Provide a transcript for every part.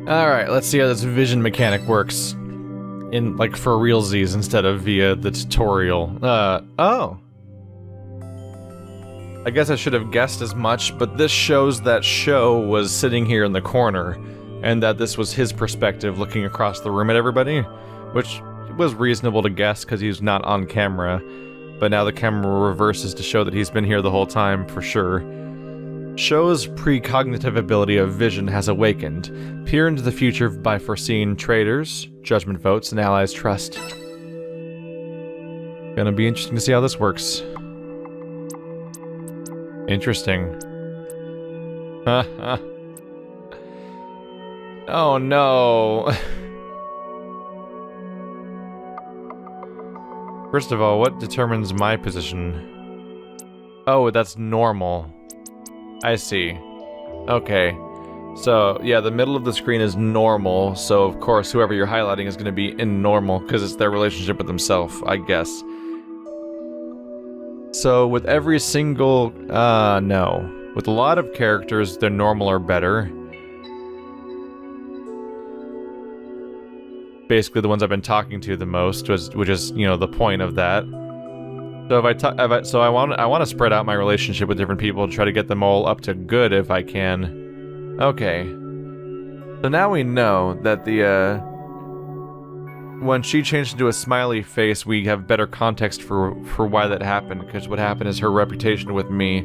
Alright, let's see how this vision mechanic works. In, like, for realsies instead of via the tutorial. Oh. I guess I should have guessed as much, but this shows that Sho was sitting here in the corner, and that this was his perspective looking across the room at everybody, which was reasonable to guess because he's not on camera, but now the camera reverses to show that he's been here the whole time, for sure. Sho's precognitive ability of vision has awakened. Peer into the future by foreseeing traitors, judgment votes, and allies' trust. Gonna be interesting to see how this works. Interesting. Oh no. First of all, what determines my position? Oh, that's normal. I see. Okay. So, yeah, the middle of the screen is normal, so of course whoever you're highlighting is going to be in normal, because it's their relationship with themselves, I guess. So, with every single... no. With a lot of characters, they're normal or better. Basically the ones I've been talking to the most, which is, you know, the point of that. So I want to spread out my relationship with different people to try to get them all up to good if I can. Okay. So now we know that when she changed into a smiley face, we have better context for why that happened, because what happened is her reputation with me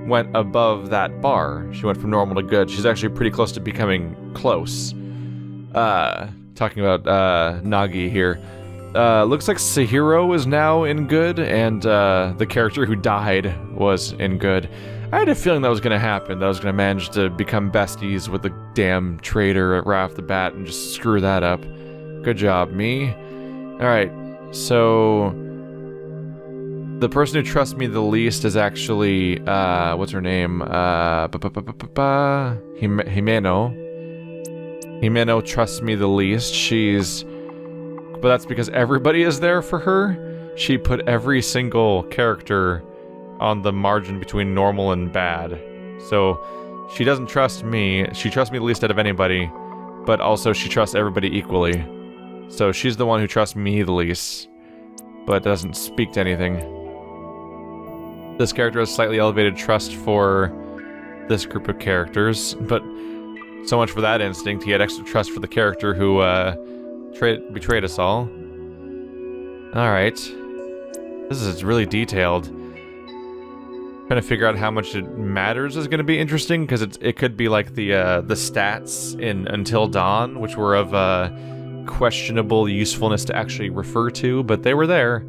went above that bar. She went from normal to good. She's actually pretty close to becoming close. Talking about Nagi here. Looks like Sahiro is now in good, and the character who died was in good. I had a feeling that was going to happen, that I was going to manage to become besties with the damn traitor right off the bat and just screw that up. Good job, me. Alright, so... the person who trusts me the least is actually, what's her name? Himeno. Himeno trusts me the least. But that's because everybody is there for her. She put every single character on the margin between normal and bad. So, she doesn't trust me. She trusts me the least out of anybody, but also she trusts everybody equally. So she's the one who trusts me the least, but doesn't speak to anything. This character has slightly elevated trust for this group of characters, but so much for that instinct. He had extra trust for the character who betrayed us all. Alright. This is really detailed. Trying to figure out how much it matters is going to be interesting, because it could be like the stats in Until Dawn, which were of questionable usefulness to actually refer to, but they were there.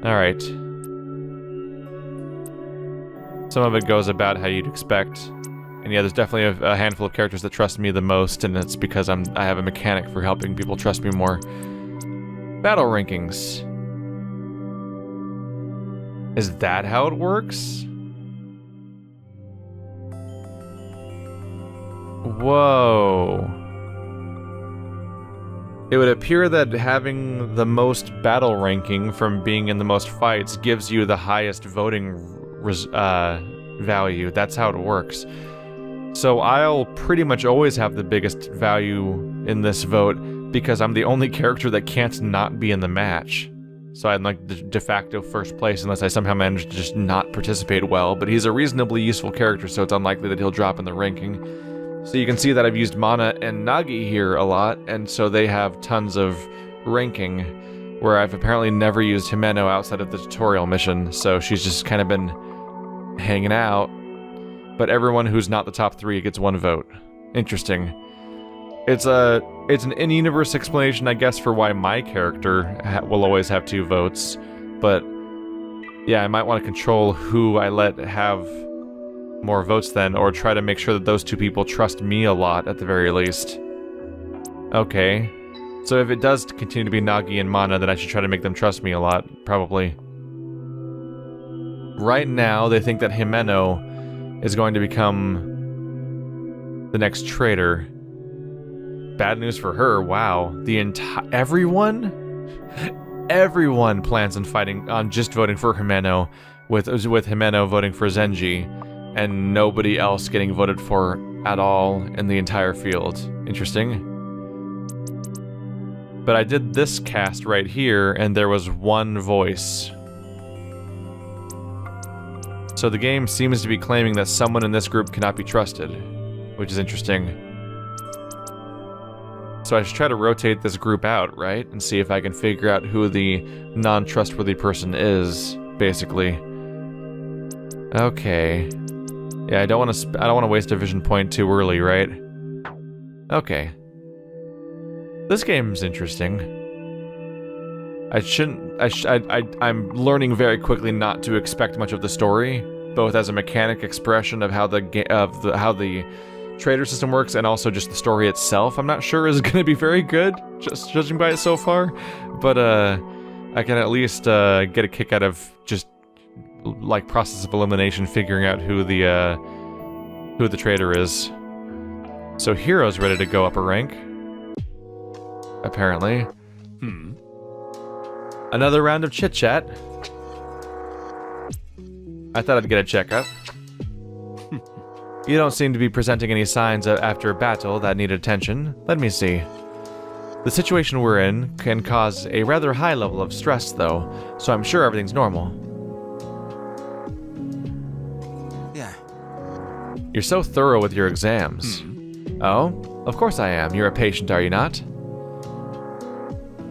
Alright. Some of it goes about how you'd expect. And yeah, there's definitely a handful of characters that trust me the most, and it's because I have a mechanic for helping people trust me more. Battle rankings. Is that how it works? Whoa. It would appear that having the most battle ranking from being in the most fights gives you the highest voting value. That's how it works. So I'll pretty much always have the biggest value in this vote because I'm the only character that can't not be in the match. So I'm like the de facto first place unless I somehow manage to just not participate well, but he's a reasonably useful character, so it's unlikely that he'll drop in the ranking. So you can see that I've used Mana and Nagi here a lot, and so they have tons of ranking, where I've apparently never used Himeno outside of the tutorial mission, so she's just kind of been hanging out. But everyone who's not the top 3 gets 1 vote. Interesting. It's an in-universe explanation, I guess, for why my character will always have 2 votes. But yeah, I might want to control who I let have more votes then, or try to make sure that those 2 people trust me a lot at the very least. Okay. So if it does continue to be Nagi and Mana, then I should try to make them trust me a lot, probably. Right now, they think that Himeno is going to become the next traitor. Bad news for her, wow. Everyone plans on just voting for Himeno, with Himeno voting for Zenji, and nobody else getting voted for at all in the entire field. Interesting. But I did this cast right here, and there was one voice. So the game seems to be claiming that someone in this group cannot be trusted, which is interesting. So I should try to rotate this group out, right? And see if I can figure out who the non-trustworthy person is, basically. Okay. Yeah, I don't want to waste a vision point too early, right? Okay. This game's interesting. I'm learning very quickly not to expect much of the story, both as a mechanic expression of how the traitor system works, and also just the story itself. I'm not sure is going to be very good, just judging by it so far, but I can at least get a kick out of just like process of elimination, figuring out who the traitor is. So Hero's ready to go up a rank, apparently. Another round of chit-chat. I thought I'd get a checkup. You don't seem to be presenting any signs after a battle that need attention. Let me see. The situation we're in can cause a rather high level of stress, though, so I'm sure everything's normal. Yeah. You're so thorough with your exams. Oh? Of course I am. You're a patient, are you not?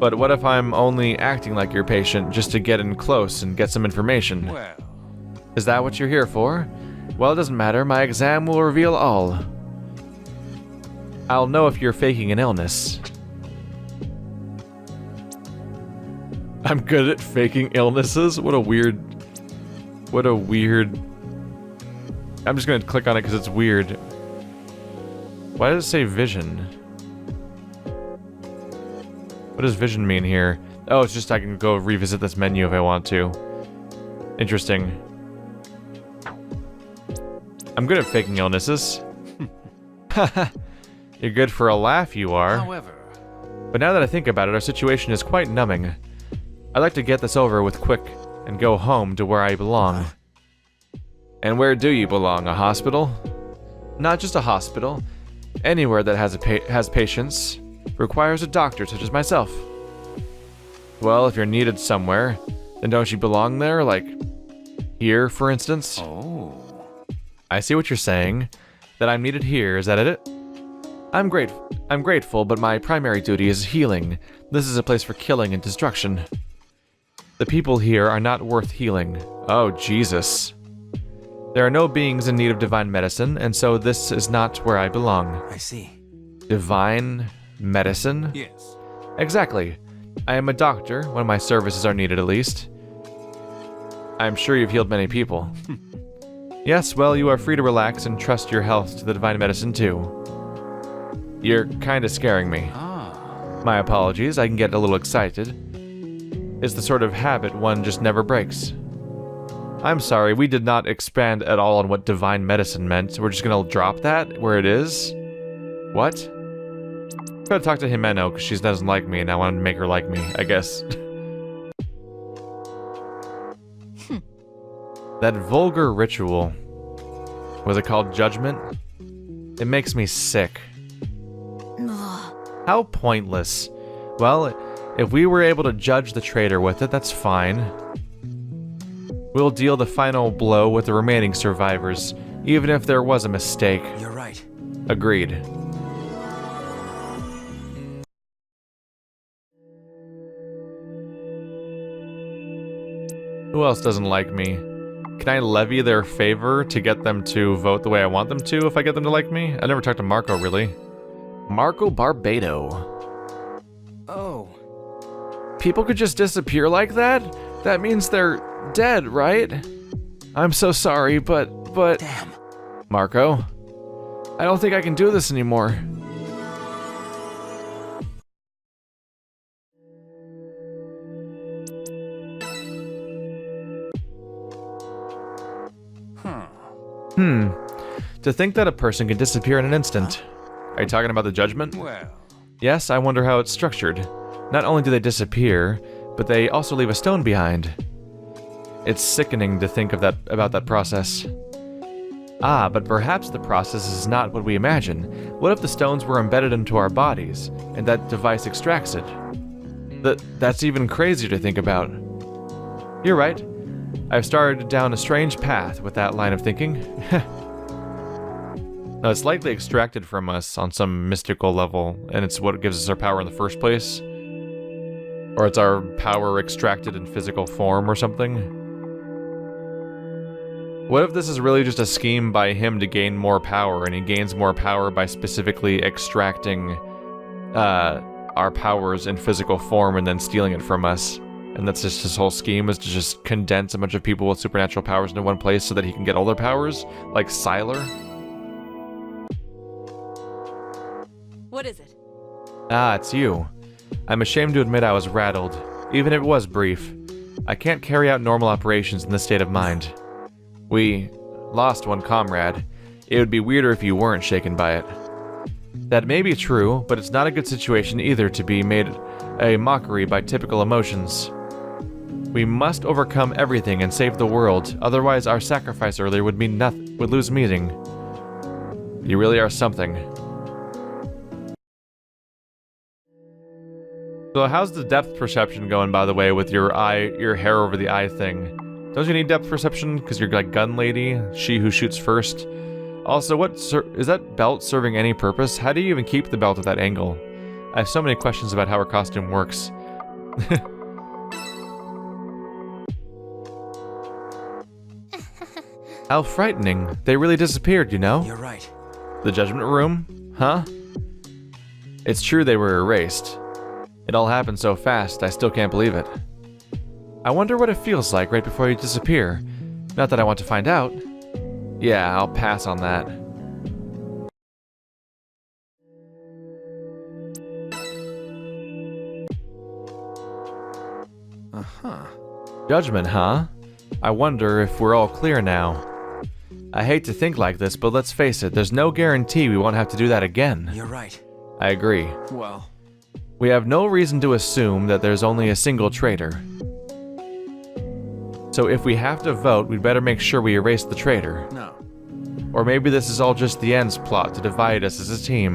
But what if I'm only acting like your patient just to get in close and get some information? Well. Is that what you're here for? Well, it doesn't matter. My exam will reveal all. I'll know if you're faking an illness. I'm good at faking illnesses? What a weird... I'm just gonna click on it because it's weird. Why does it say vision? What does vision mean here? Oh, it's just I can go revisit this menu if I want to. Interesting. I'm good at faking illnesses. Haha. You're good for a laugh, you are. However. But now that I think about it, our situation is quite numbing. I'd like to get this over with quick and go home to where I belong. And where do you belong? A hospital? Not just a hospital. Anywhere that has patients requires a doctor such as myself. Well, if you're needed somewhere, then don't you belong there? Like, here, for instance? Oh. I see what you're saying. That I'm needed here, is that it? I'm grateful, but my primary duty is healing. This is a place for killing and destruction. The people here are not worth healing. Oh, Jesus. There are no beings in need of divine medicine, and so this is not where I belong. I see. Divine medicine? Yes. Exactly. I am a doctor, when my services are needed at least. I'm sure you've healed many people. Yes, well, you are free to relax and trust your health to the divine medicine too. You're kinda scaring me. Ah. My apologies, I can get a little excited. It's the sort of habit one just never breaks. I'm sorry, we did not expand at all on what divine medicine meant. We're just gonna drop that where it is? What? Gotta talk to Jimeno, because she doesn't like me, and I want to make her like me, I guess. That vulgar ritual. Was it called judgment? It makes me sick. How pointless. Well, if we were able to judge the traitor with it, that's fine. We'll deal the final blow with the remaining survivors, even if there was a mistake. You're right. Agreed. Who else doesn't like me? Can I levy their favor to get them to vote the way I want them to if I get them to like me? I never talked to Marco, really. Marco Barbado. Oh. People could just disappear like that? That means they're dead, right? I'm so sorry, but... Damn. Marco, I don't think I can do this anymore. To think that a person can disappear in an instant. Are you talking about the judgment? Well. Yes, I wonder how it's structured. Not only do they disappear, but they also leave a stone behind. It's sickening to think of about that process. Ah, but perhaps the process is not what we imagine. What if the stones were embedded into our bodies, and that device extracts it? That's even crazier to think about. You're right. I've started down a strange path with that line of thinking. Now, it's likely extracted from us on some mystical level, and it's what gives us our power in the first place. Or it's our power extracted in physical form or something. What if this is really just a scheme by him to gain more power, and he gains more power by specifically extracting our powers in physical form and then stealing it from us? And that's just his whole scheme, is to just condense a bunch of people with supernatural powers into one place so that he can get all their powers? Like Sylar? What is it? Ah, it's you. I'm ashamed to admit I was rattled, even if it was brief. I can't carry out normal operations in this state of mind. We lost one comrade. It would be weirder if you weren't shaken by it. That may be true, but it's not a good situation either to be made a mockery by typical emotions. We must overcome everything and save the world, otherwise our sacrifice earlier would lose meaning. You really are something. So how's the depth perception going, by the way, with your hair over the eye thing? Don't you need depth perception because you're like gun lady, she who shoots first? Also, is that belt serving any purpose? How do you even keep the belt at that angle? I have so many questions about how her costume works. How frightening. They really disappeared, you know? You're right. The judgment room? Huh? It's true they were erased. It all happened so fast, I still can't believe it. I wonder what it feels like right before you disappear. Not that I want to find out. Yeah, I'll pass on that. Uh-huh. Judgment, huh? I wonder if we're all clear now. I hate to think like this, but let's face it, there's no guarantee we won't have to do that again. You're right. I agree. Well, We have no reason to assume that there's only a single traitor. So if we have to vote, we'd better make sure we erase the traitor. no. Or maybe this is all just the End's plot to divide us as a team.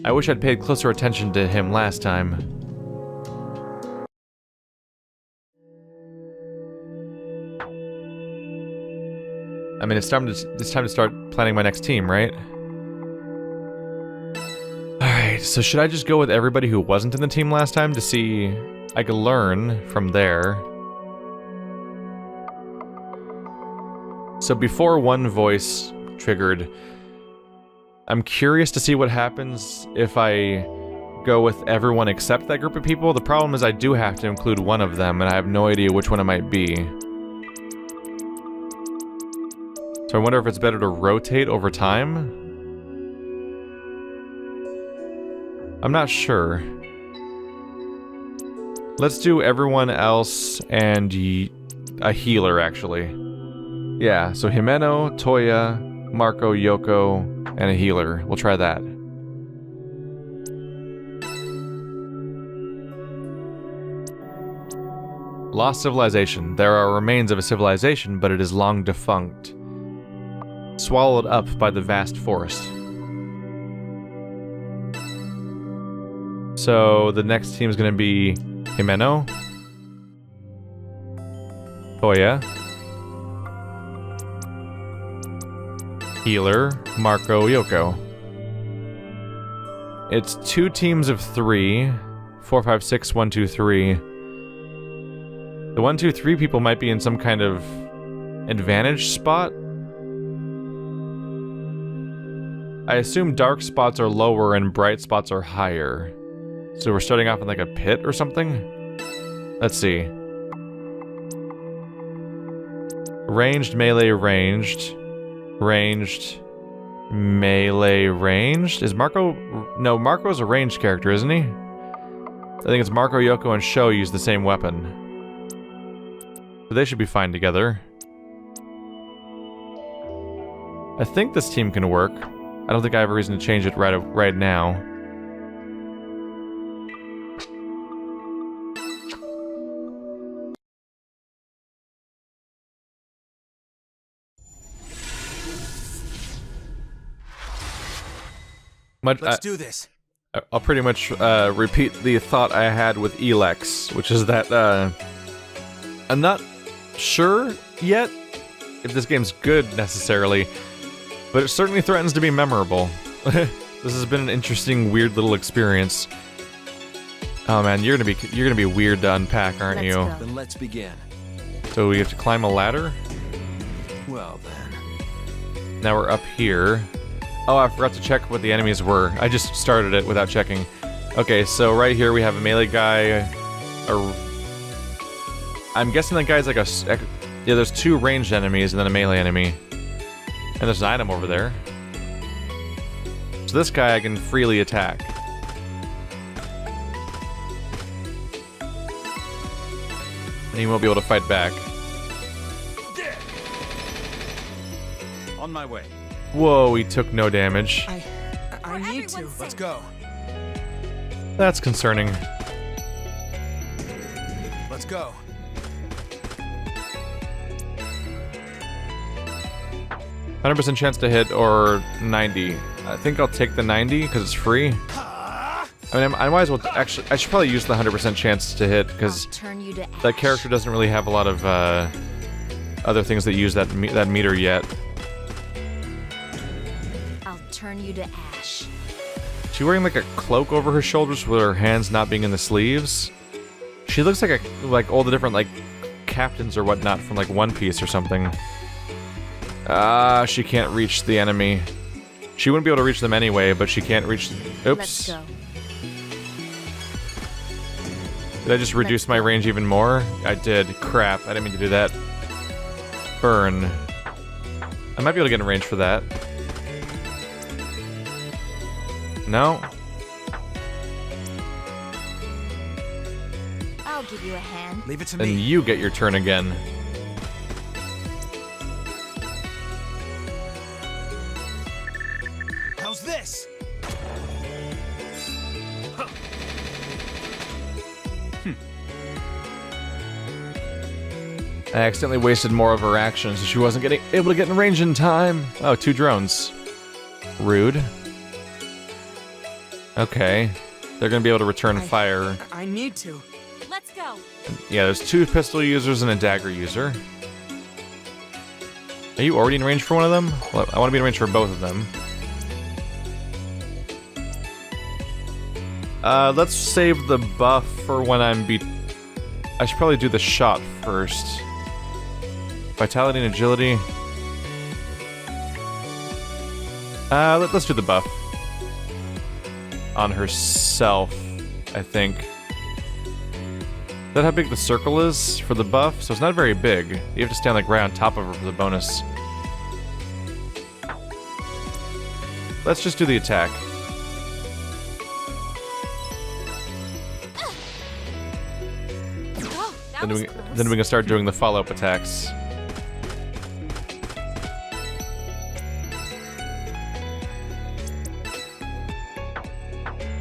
I wish I'd paid closer attention to him last time. I mean, it's time to start planning my next team, right? Alright, so should I just go with everybody who wasn't in the team last time to see I could learn from there? So before one voice triggered, I'm curious to see what happens if I go with everyone except that group of people. The problem is I do have to include one of them, and I have no idea which one it might be. So I wonder if it's better to rotate over time? I'm not sure. Let's do everyone else and a healer, actually. Yeah, so Himeno, Toya, Marco, Yoko, and a healer. We'll try that. Lost civilization. There are remains of a civilization, but it is long defunct. Swallowed up by the vast forest. So the next team is going to be Himeno, Toya, healer, Marco, Yoko. It's 2 teams of 3. 4, 5, 6, 1, 2, 3. The 1, 2, 3 people might be in some kind of advantage spot. I assume dark spots are lower and bright spots are higher. So we're starting off in like a pit or something? Let's see. Ranged, melee, ranged. Ranged, melee, ranged. Is Marco... No, Marco's a ranged character, isn't he? I think it's Marco, Yoko, and Sho use the same weapon. So they should be fine together. I think this team can work. I don't think I have a reason to change it right now. Let's do this. I'll pretty much repeat the thought I had with Elex, which is that I'm not sure yet if this game's good necessarily, but it certainly threatens to be memorable. This has been an interesting, weird little experience. Oh man, you're gonna be weird to unpack, aren't you? Then let's begin. So we have to climb a ladder. Well then. Now we're up here. Oh, I forgot to check what the enemies were. I just started it without checking. Okay, so right here we have a melee guy. I'm guessing that guy's like yeah, there's 2 ranged enemies and then a melee enemy. And there's an item over there. So this guy I can freely attack. And he won't be able to fight back. On my way. Whoa, he took no damage. I need to. Let's go. That's concerning. Let's go. 100% chance to hit or 90. I think I'll take the 90 because it's free. I mean, I might as well actually. I should probably use the 100% chance to hit because that character doesn't really have a lot of other things that use that meter yet. I'll turn you to ash. She's wearing like a cloak over her shoulders with her hands not being in the sleeves. She looks like all the different like captains or whatnot from like One Piece or something. She can't reach the enemy. She wouldn't be able to reach them anyway, but she can't reach. Oops. Let's go. Did I just reduce my range even more? I did. Crap. I didn't mean to do that. Burn. I might be able to get in range for that. No? I'll give you a hand. Leave it to Then me. you get your turn again. How's this? I accidentally wasted more of her action, so she wasn't able to get in range in time. Oh, 2 drones. Rude. Okay. They're gonna be able to return fire. I need to. Let's go. Yeah, there's 2 pistol users and a dagger user. Are you already in range for one of them? Well, I want to be in range for both of them. Let's save the buff for when I'm I should probably do the shot first. Vitality and agility. Let's do the buff. On herself, I think. Is that how big the circle is for the buff? So it's not very big. You have to stand like right on top of her for the bonus. Let's just do the attack. Oh, that Then was we close. can start doing the follow-up attacks.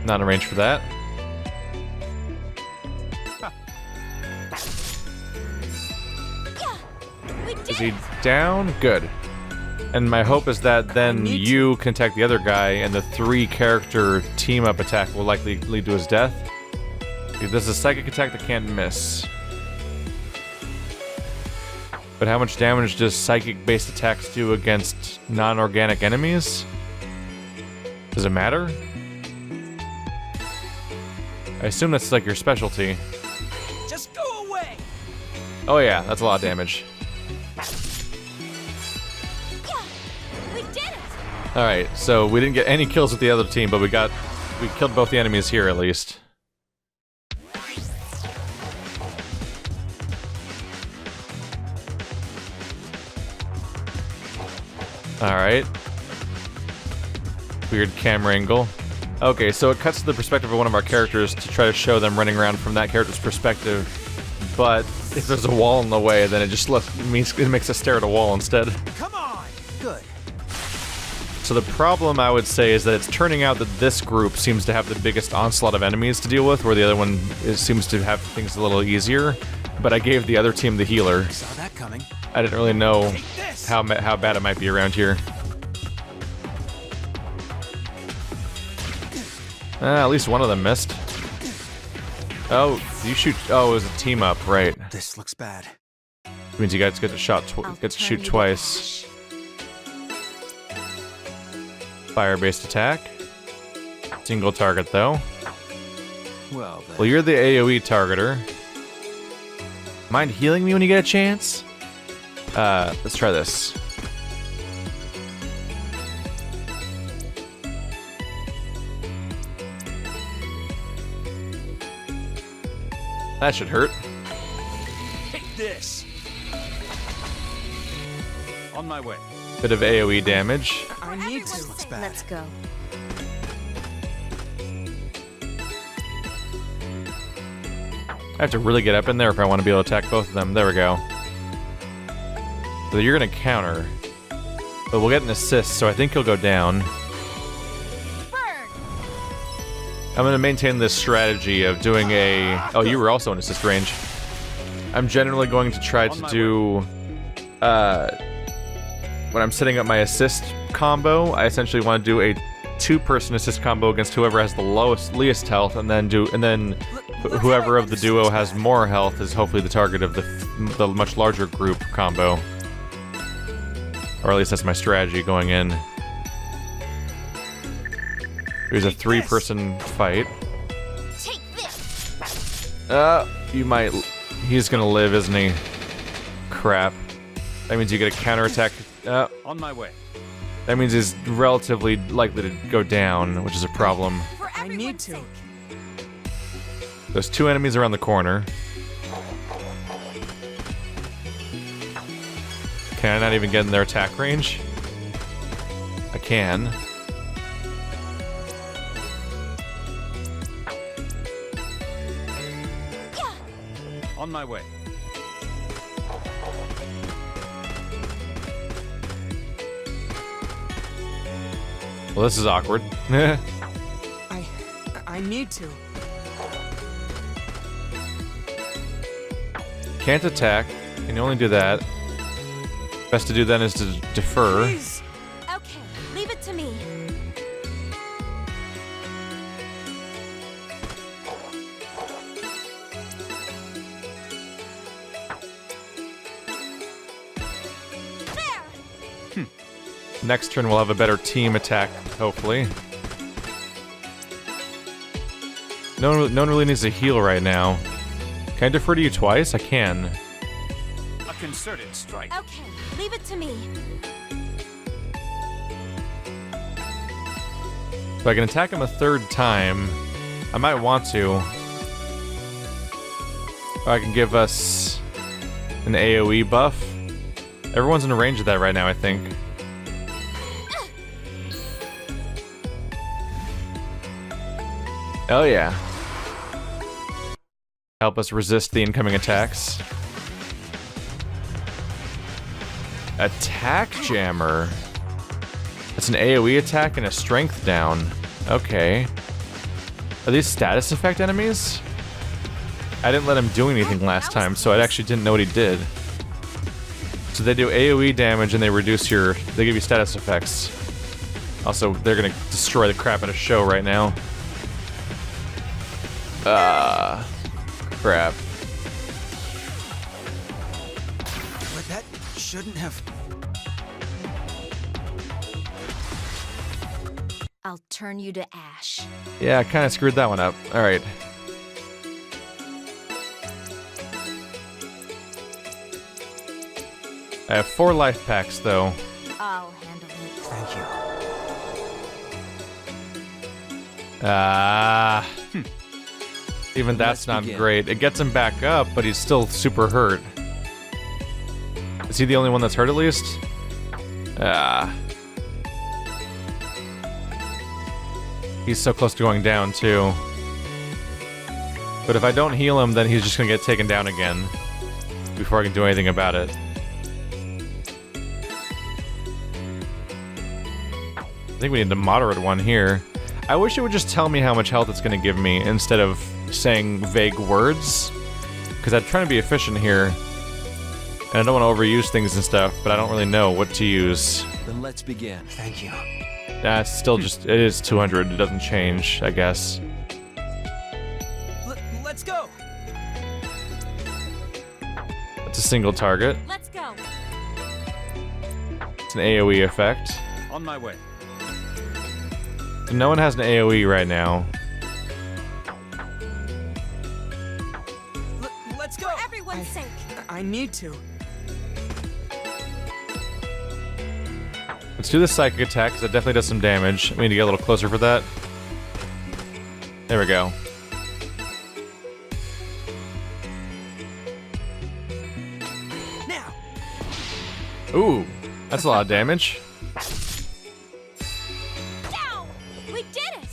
Not in range for that. We did Is he it. down? Good. And my hope is that then you can attack the other guy, and the 3-character team-up attack will likely lead to his death. This is a psychic attack that can't miss. But how much damage does psychic-based attacks do against non-organic enemies? Does it matter? I assume that's like your specialty. Just go away. Oh yeah, that's a lot of damage. We did it. Alright, so we didn't get any kills with the other team, but we killed both the enemies here at least. Alright. Weird camera angle. Okay, so it cuts to the perspective of one of our characters to try to show them running around from that character's perspective. But if there's a wall in the way, then it makes us stare at a wall instead. Come on. Good. So the problem, I would say, is that it's turning out that this group seems to have the biggest onslaught of enemies to deal with, where the other one seems to have things a little easier. But I gave the other team the healer. Saw that coming. I didn't really know Take this. how bad it might be around here. At least one of them missed. Oh, you shoot. Oh, it was a team up, right? This looks bad. Means you guys get to shoot twice. Fire-based attack. Single target though. Well, Well, you're the AoE targeter. Mind healing me when you get a chance? Let's try this. That should hurt. take this. On my way. Bit of AoE damage. I need to. Everyone's safe. Let's go. I have to really get up in there if I want to be able to attack both of them. There we go. So you're going to counter. But we'll get an assist, so I think he'll go down. Burn. I'm going to maintain this strategy of doing a... Oh, you were also in assist range. I'm generally going to try to do... when I'm setting up my assist combo, I essentially want to do a two-person assist combo against whoever has the least health, and then whoever of the duo has more health is hopefully the target of the much larger group combo. Or at least that's my strategy going in. Here's a three-person fight. Take this. You might... He's gonna live, isn't he? Crap. That means you get a counterattack. On my way. That means he's relatively likely to go down, which is a problem. For I need everyone's to. sake. There's two enemies around the corner. Can I not even get in their attack range? I can. On my way. Well, this is awkward. I need to. Can't attack. Can only do that. Best to do then is to defer. Please. Okay, leave it to me. There. Next turn we'll have a better team attack, hopefully. No one really needs to heal right now. Can I defer to you twice? I can. A concerted strike. Okay, leave it to me. If I can attack him a third time, I might want to. Or I can give us an AoE buff. Everyone's in range of that right now, I think. Oh yeah. Help us resist the incoming attacks. Attack Jammer. That's an AoE attack and a strength down. Okay. Are these status effect enemies? I didn't let him do anything last time, so I actually didn't know what he did. So they do AoE damage and they reduce your... They give you status effects. Also, they're gonna destroy the crap out of Sho right now. Crap. But that shouldn't have. I'll turn you to ash. Yeah, I kind of screwed that one up. Alright. I have 4 life packs, though. I'll handle it. Thank you. Even that's not great. It gets him back up, but he's still super hurt. Is he the only one that's hurt at least? He's so close to going down, too. But if I don't heal him, then he's just gonna get taken down again before I can do anything about it. I think we need a moderate one here. I wish it would just tell me how much health it's gonna give me instead of saying vague words. Because I'm trying to be efficient here. And I don't want to overuse things and stuff, but I don't really know what to use. Then let's begin. Thank you. It's still just, it is 200. It doesn't change, I guess. Let's go. It's a single target. Let's go. It's an AoE effect. On my way. No one has an AoE right now. Let's go. For everyone's sake. I need to. Let's do the psychic attack, because it definitely does some damage. We need to get a little closer for that. There we go. Now. Ooh, that's a lot of damage. Down! We did it!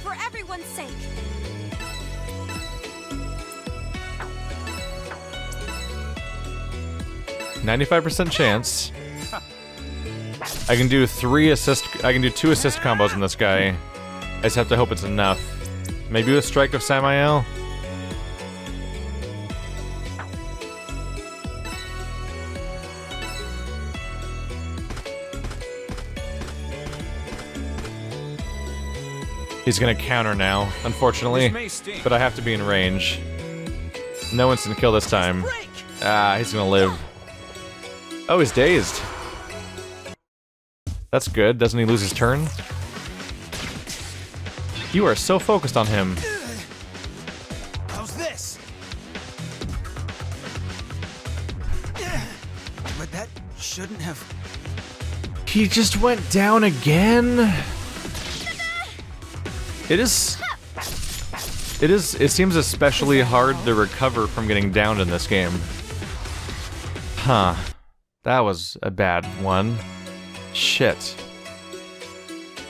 For everyone's sake. %95 chance. I can do 2 assist combos on this guy. I just have to hope it's enough. Maybe with Strike of Samael? He's gonna counter now, unfortunately. But I have to be in range. No instant kill this time. Ah, he's gonna live. Oh, he's dazed. That's good. Doesn't he lose his turn? You are so focused on him. How's this? But that shouldn't have. He just went down again? It seems especially hard to recover from getting downed in this game. Huh. That was a bad one. Shit.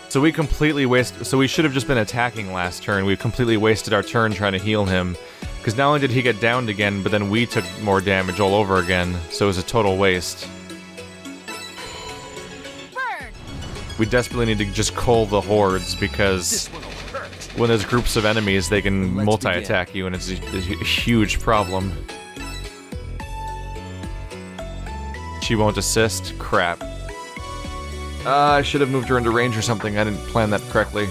So we completely so we should have just been attacking last turn. We completely wasted our turn trying to heal him. Because not only did he get downed again, but then we took more damage all over again. So it was a total waste. Burn! We desperately need to just cull the hordes, because when there's groups of enemies, they can multi-attack you, and it's a huge problem. She won't assist? Crap. I should have moved her into range or something. I didn't plan that correctly.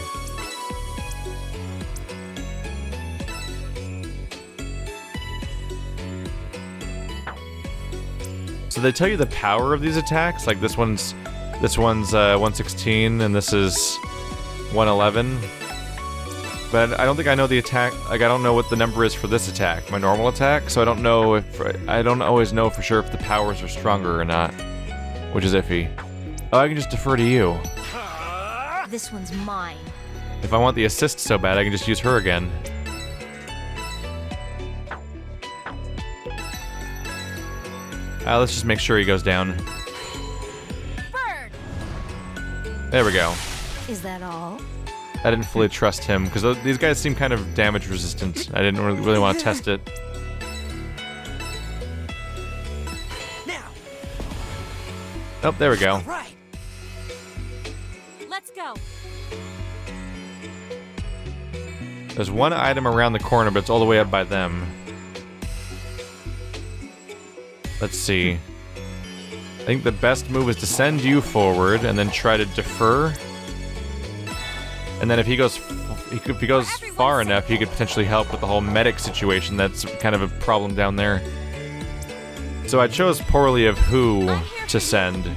So they tell you the power of these attacks? Like this one's 116 and this is 111. But I don't think I know the attack. Like I don't know what the number is for this attack, my normal attack. So I don't know if I don't always know for sure if the powers are stronger or not, which is iffy. Oh, I can just defer to you. This one's mine. If I want the assist so bad, I can just use her again. Let's just make sure he goes down. Bird! There we go. Is that all? I didn't fully trust him, because these guys seem kind of damage resistant. I didn't really want to test it. Now. Oh, there we go. Right. Let's go. There's one item around the corner, but it's all the way up by them. Let's see. I think the best move is to send you forward and then try to defer. And then if he goes far enough, he could potentially help with the whole medic situation. That's kind of a problem down there. So I chose poorly of who to send.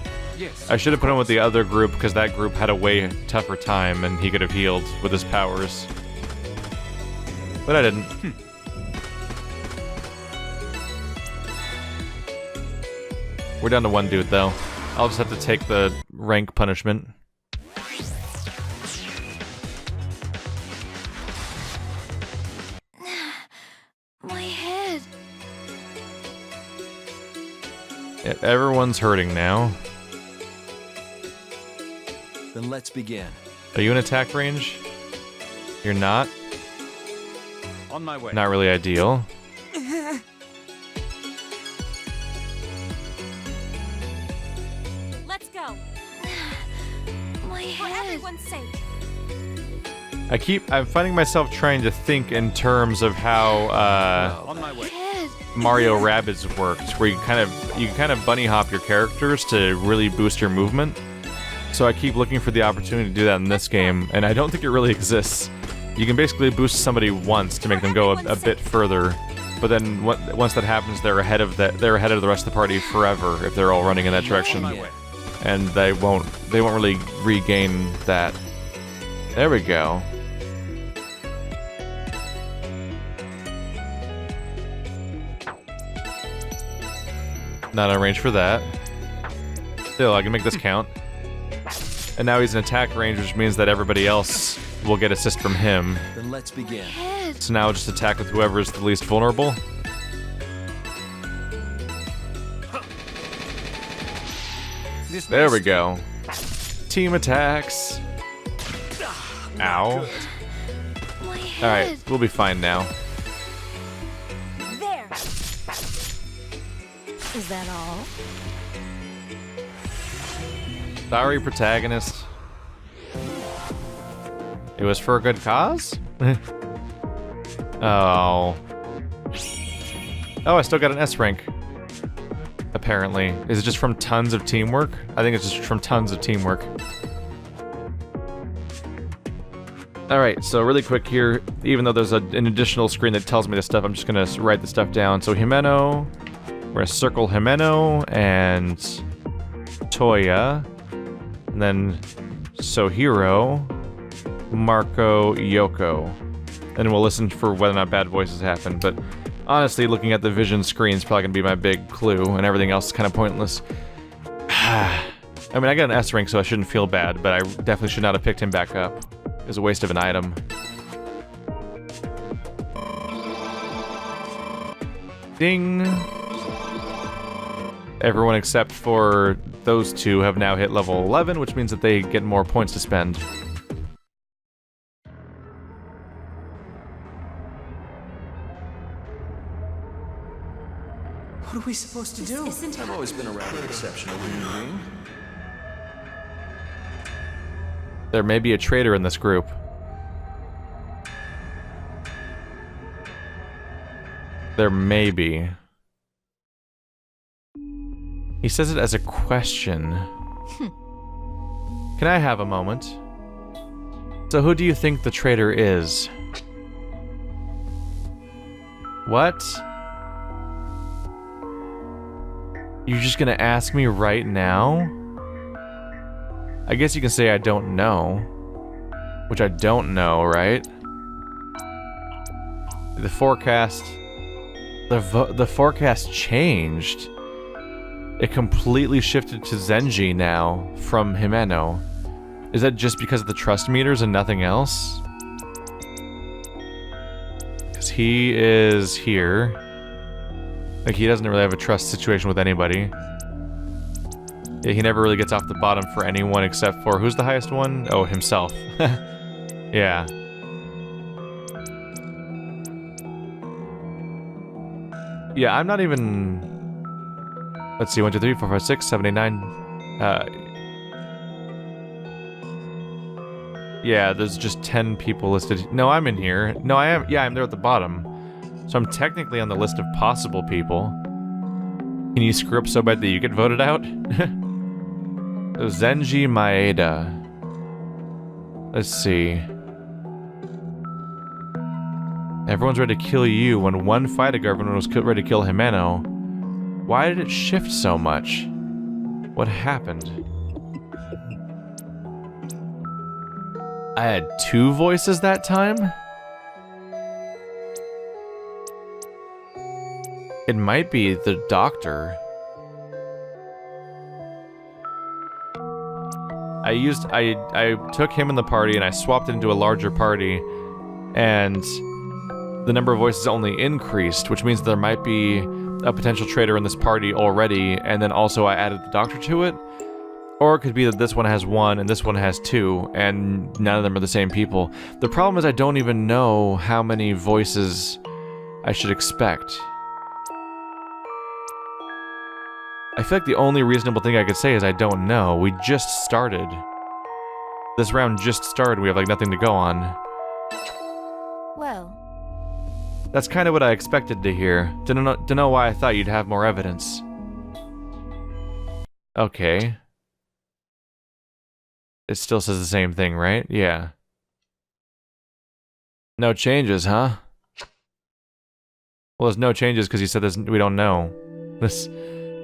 I should have put him with the other group, because that group had a way tougher time and he could have healed with his powers. But I didn't. We're down to one dude, though. I'll just have to take the rank punishment. My head. Yeah, everyone's hurting now. Then let's begin. Are you in attack range? You're not? On my way. Not really ideal. Let's go. My head. For everyone's sake. I'm finding myself trying to think in terms of how On my way. Mario Rabbids worked, where you kind of bunny hop your characters to really boost your movement. So I keep looking for the opportunity to do that in this game, and I don't think it really exists. You can basically boost somebody once to make them go a bit further, but then once that happens, they're ahead of the rest of the party forever if they're all running in that direction, and they won't really regain that. There we go. Not on range for that. Still, I can make this count. And now he's in attack range, which means that everybody else will get assist from him. Then let's begin. So now just attack with whoever is the least vulnerable. There we go. Team attacks. Ow. Alright, we'll be fine now. There. Is that all? Sorry, protagonist. It was for a good cause? Oh. Oh, I still got an S rank. Apparently. Is it just from tons of teamwork? I think it's just from tons of teamwork. Alright, so really quick here, even though there's an additional screen that tells me this stuff, I'm just gonna write the stuff down. So Himeno, we're gonna circle Himeno and Toya, and then Sohiro, Marco, Yoko. And we'll listen for whether or not bad voices happen, but honestly, looking at the vision screen is probably gonna be my big clue, and everything else is kind of pointless. I mean, I got an S rank, so I shouldn't feel bad, but I definitely should not have picked him back up. It was a waste of an item. Ding! Everyone except for those two have now hit level 11, which means that they get more points to spend. What are we supposed to do? I've always been a rather exceptional human being. There may be a traitor in this group. There may be. He says it as a question. Can I have a moment? So who do you think the traitor is? What? You're just gonna ask me right now? I guess you can say I don't know. Which I don't know, right? The forecast... The forecast changed. It completely shifted to Zenji now from Himeno. Is that just because of the trust meters and nothing else? Because he is here. Like, he doesn't really have a trust situation with anybody. Yeah, he never really gets off the bottom for anyone except for... Who's the highest one? Oh, himself. Yeah. Yeah, I'm not even... Let's see, 1, 2, 3, 4, 5, 6, 7, 8, 9... Yeah, there's just 10 people listed. No, I'm in here. No, I am. Yeah, I'm there at the bottom. So I'm technically on the list of possible people. Can you screw up so bad that you get voted out? So Zenji Maeda. Let's see. Everyone's ready to kill you when one fight ago everyone was ready to kill Himeno. Why did it shift so much? What happened? I had 2 voices that time? It might be the doctor. I took him in the party and I swapped it into a larger party, and the number of voices only increased, which means there might be a potential traitor in this party already, and then also I added the doctor to it. Or it could be that this one has 1 and this one has 2, and none of them are the same people. The problem is I don't even know how many voices I should expect. I feel like the only reasonable thing I could say is I don't know. We just started. This round just started. We have like nothing to go on. Well, that's kind of what I expected to hear. Don't know why I thought you'd have more evidence. Okay. It still says the same thing, right? Yeah. No changes, huh? Well, there's no changes because he said this, we don't know. This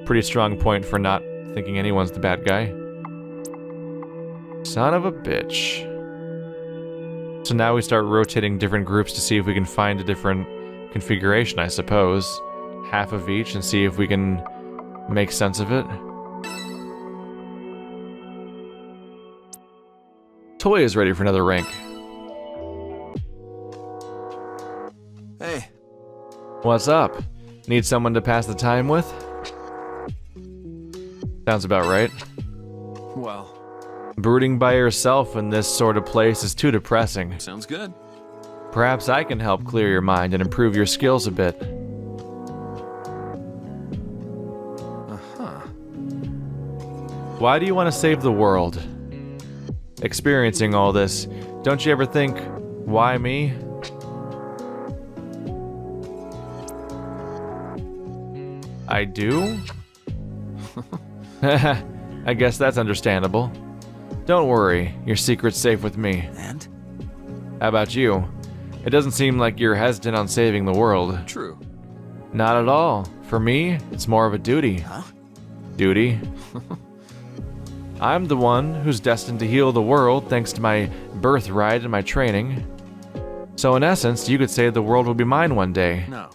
pretty strong point for not thinking anyone's the bad guy. Son of a bitch. So now we start rotating different groups to see if we can find a different configuration, I suppose. Half of each and see if we can make sense of it. Toy is ready for another rank. Hey. What's up? Need someone to pass the time with? Sounds about right. Well. Brooding by yourself in this sort of place is too depressing. Sounds good. Perhaps I can help clear your mind and improve your skills a bit. Why do you want to save the world? Experiencing all this, don't you ever think, why me? I do? I guess that's understandable. Don't worry, your secret's safe with me. And? How about you? It doesn't seem like you're hesitant on saving the world. True. Not at all. For me, it's more of a duty. Huh? Duty? I'm the one who's destined to heal the world thanks to my birthright and my training. So in essence, you could say the world will be mine one day. No.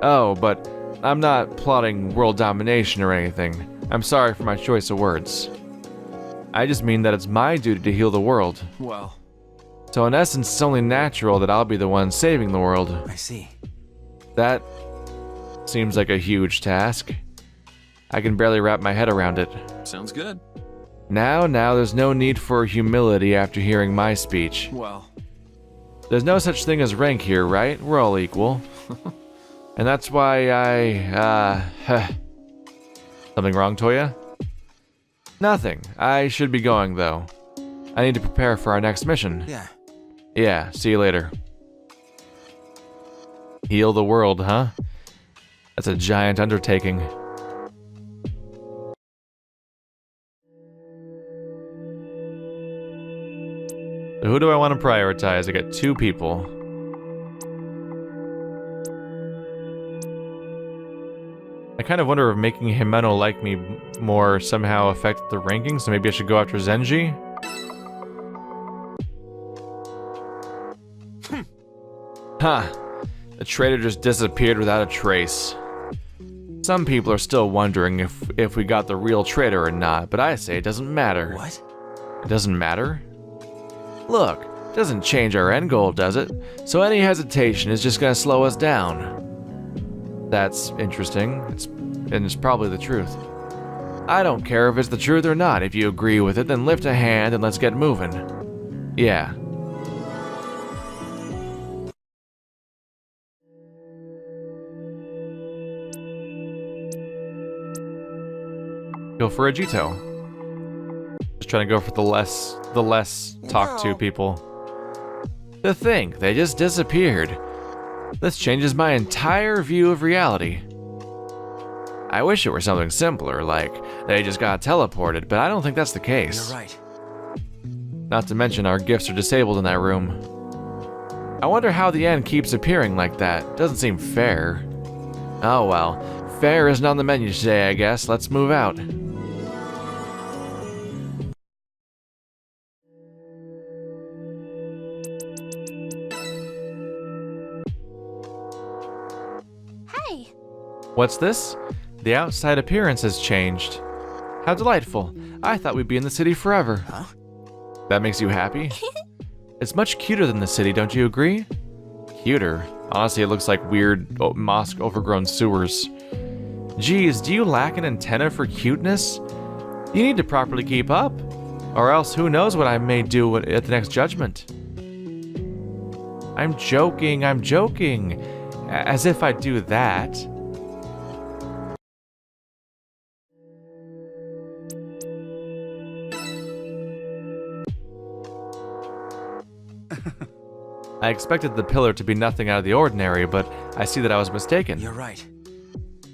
Oh, but I'm not plotting world domination or anything. I'm sorry for my choice of words. I just mean that it's my duty to heal the world. Well. So in essence, it's only natural that I'll be the one saving the world. I see. That seems like a huge task. I can barely wrap my head around it. Sounds good. Now, there's no need for humility after hearing my speech. Well. There's no such thing as rank here, right? We're all equal. And that's why Something wrong, Toya? Nothing. I should be going, though. I need to prepare for our next mission. Yeah. Yeah, see you later. Heal the world, huh? That's a giant undertaking. So who do I want to prioritize? I got 2 people. I kind of wonder if making Himeno like me more somehow affected the ranking, so maybe I should go after Zenji? Huh. The traitor just disappeared without a trace. Some people are still wondering if we got the real traitor or not, but I say it doesn't matter. What? It doesn't matter? Look, it doesn't change our end goal, does it? So any hesitation is just gonna slow us down. That's interesting, and it's probably the truth. I don't care if it's the truth or not. If you agree with it, then lift a hand and let's get moving. Yeah. Go for a Jito. Just trying to go for the less talk to people. To think, they just disappeared. This changes my entire view of reality. I wish it were something simpler, like they just got teleported, but I don't think that's the case. You're right. Not to mention our gifts are disabled in that room. I wonder how the end keeps appearing like that. Doesn't seem fair. Oh well, fair isn't on the menu today, I guess. Let's move out. Hey! What's this? The outside appearance has changed. How delightful. I thought we'd be in the city forever. Huh? That makes you happy? It's much cuter than the city, don't you agree? Cuter? Honestly, it looks like weird, mosque overgrown sewers. Geez, do you lack an antenna for cuteness? You need to properly keep up, or else who knows what I may do at the next judgment. I'm joking. As if I'd do that. I expected the pillar to be nothing out of the ordinary, but I see that I was mistaken. You're right.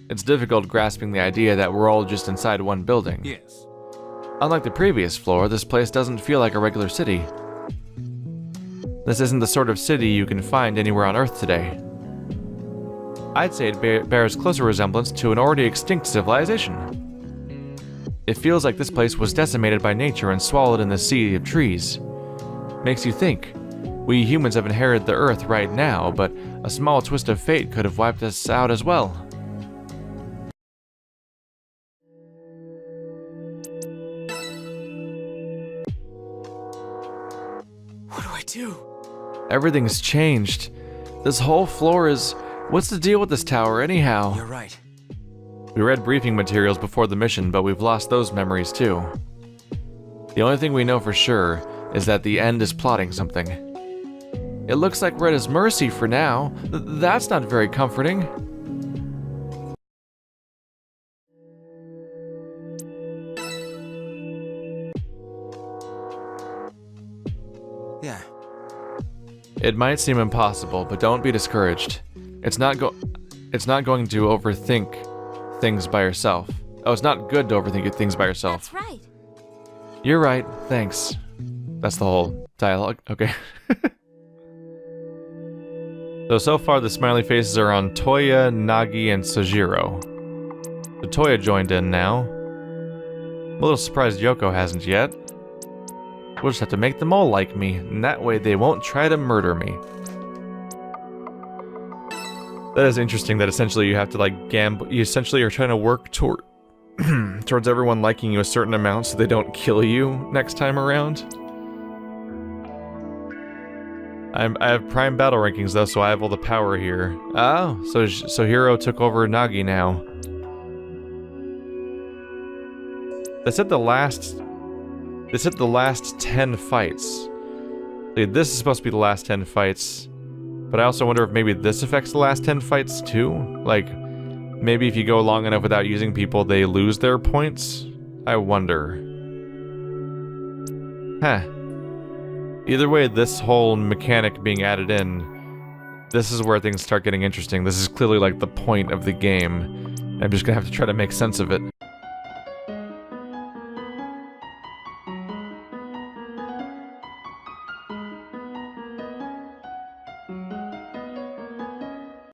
It's difficult grasping the idea that we're all just inside one building. Yes. Unlike the previous floor, this place doesn't feel like a regular city. This isn't the sort of city you can find anywhere on Earth today. I'd say it bears closer resemblance to an already extinct civilization. It feels like this place was decimated by nature and swallowed in the sea of trees. Makes you think. We humans have inherited the Earth right now, but a small twist of fate could have wiped us out as well. What do I do? Everything's changed. This whole floor is... What's the deal with this tower, anyhow? You're right. We read briefing materials before the mission, but we've lost those memories too. The only thing we know for sure is that the End is plotting something. It looks like we're at his mercy for now. That's not very comforting. Yeah. It might seem impossible, but don't be discouraged. It's not going to overthink things by yourself. Oh, it's not good to overthink things by yourself. That's right. You're right, thanks. That's the whole dialogue. Okay. So far the smiley faces are on Toya, Nagi, and Sojiro. So Toya joined in now. I'm a little surprised Yoko hasn't yet. We'll just have to make them all like me, and that way they won't try to murder me. That is interesting that essentially you have to like gamble. You essentially are trying to work towards everyone liking you a certain amount so they don't kill you next time around. I have prime battle rankings though, so I have all the power here. Oh, so Hiro took over Nagi now. They said the last 10 fights. This is supposed to be the last 10 fights. But I also wonder if maybe this affects the last 10 fights too? Like, maybe if you go long enough without using people, they lose their points? I wonder. Huh. Either way, this whole mechanic being added in, this is where things start getting interesting. This is clearly like the point of the game. I'm just gonna have to try to make sense of it.